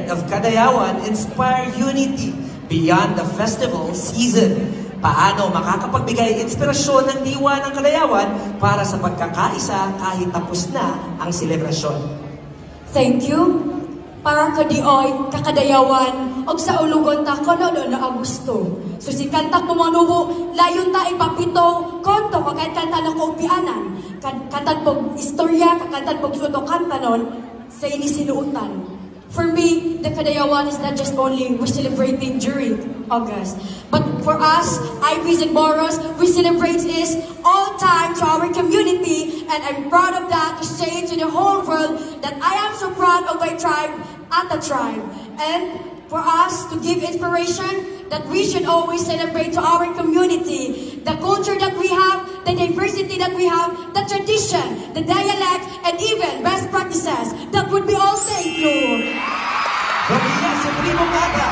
spirit of Kadayawan inspire unity beyond the festival season? Paano makakapagbigay inspirasyon ng diwa ng Kadayawan para sa pagkakaisa kahit tapos na ang selebrasyon? Thank you. Para kadioy, kakadayawan, og sa ulugon ta kono na Agosto. So si kantak pumanubo, layon ta ipapito, konto, kagayat kanta ng kaupianan. Kantad pog istorya, kantad pog suto kantanon, sa inisinuutan. For me, the Kadayawan is not just only we're celebrating during August, but for us, IBs and Boros, we celebrate this all time to our community, and I'm proud of that to say to the whole world that I am so proud of my tribe at the tribe. And for us to give inspiration that we should always celebrate to our community, the culture that we have, the diversity that we have, the tradition, the dialect, and even best practices. That would be all. Thank you. From Supremo Kata,